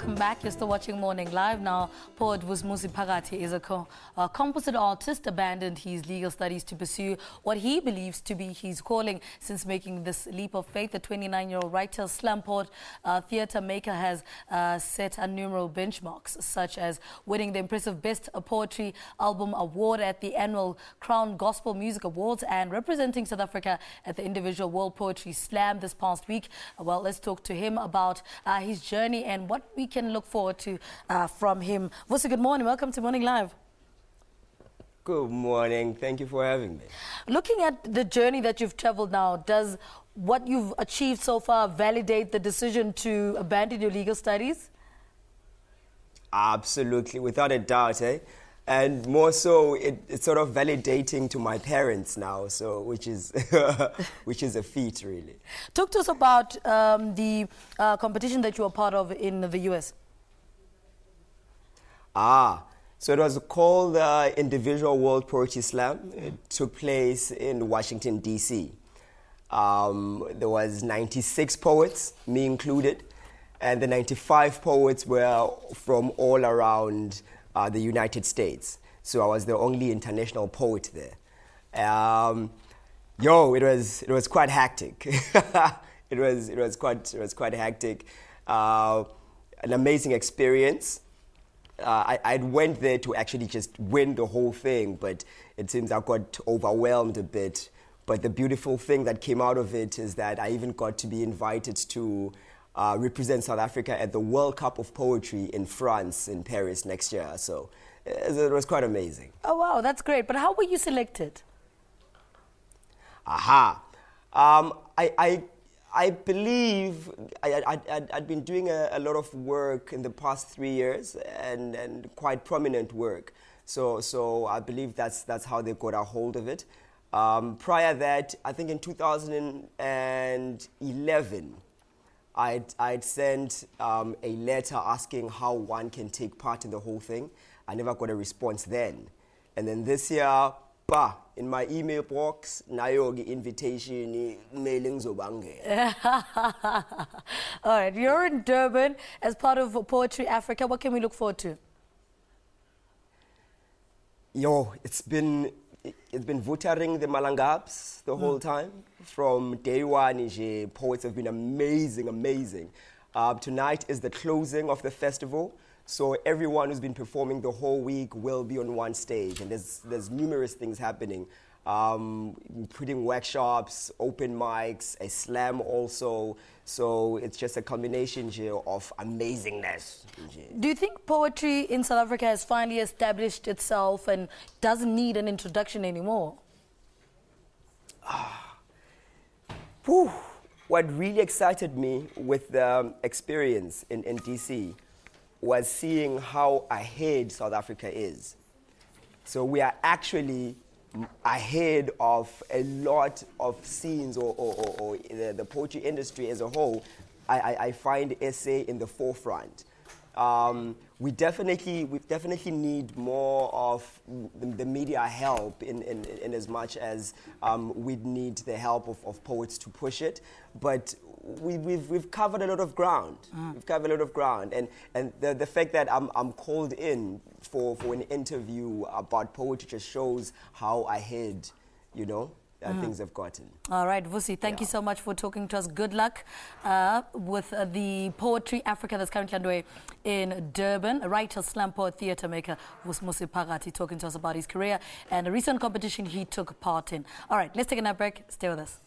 Welcome back. You're still watching Morning Live. Now, poet Vus'umuzi Phakathi is a composite artist, abandoned his legal studies to pursue what he believes to be his calling. Since making this leap of faith, the 29-year-old writer, slam poet, theatre maker has set innumerable benchmarks, such as winning the impressive Best Poetry Album Award at the annual Crown Gospel Music Awards and representing South Africa at the individual World Poetry Slam this past week. Well, let's talk to him about his journey and what we can look forward to from him. Vusi, good morning. Welcome to Morning Live. Good morning. Thank you for having me. Looking at the journey that you've traveled now, does what you've achieved so far validate the decision to abandon your legal studies? Absolutely, without a doubt, eh? And more so, it's sort of validating to my parents now, so which is which is a feat, really. Talk to us about the competition that you were part of in the US. So it was called the Individual World Poetry Slam. It took place in Washington, D.C. There was 96 poets, me included, and the 95 poets were from all around the United States. So I was the only international poet there. It was quite hectic. it was quite hectic. An amazing experience. I went there to actually just win the whole thing, but it seems I got overwhelmed a bit. But the beautiful thing that came out of it is that I even got to be invited to represent South Africa at the World Cup of Poetry in France, in Paris next year. So it was quite amazing. Oh, wow, that's great. But how were you selected? I believe I'd been doing a lot of work in the past 3 years and quite prominent work. So I believe that's how they got a hold of it. Prior that, I think in 2011, I'd sent a letter asking how one can take part in the whole thing. I never got a response then. And then this year, in my email box, nayo invitation, mailing zobange. All right, you're in Durban as part of Poetry Africa. What can we look forward to? It's been votaring the Malangabs the whole time. From day one, poets have been amazing. Tonight is the closing of the festival. So everyone who's been performing the whole week will be on one stage, and there's numerous things happening, putting workshops, open mics, a slam also. So it's just a combination of amazingness. Do you think poetry in South Africa has finally established itself and doesn't need an introduction anymore? What really excited me with the experience in DC was seeing how ahead South Africa is. So we are actually ahead of a lot of scenes or the poetry industry as a whole. I find SA in the forefront. We definitely need more of the media help in as much as we need the help of poets to push it. But we've covered a lot of ground. We've covered a lot of ground, and the fact that I'm called in for an interview about poetry just shows how ahead, things have gotten. All right, Vusi, thank you so much for talking to us. Good luck with the Poetry Africa that's currently underway in Durban. A writer, slam poet, theatre maker, Vus'umuzi Phakathi, talking to us about his career and a recent competition he took part in. All right, let's take a break. Stay with us.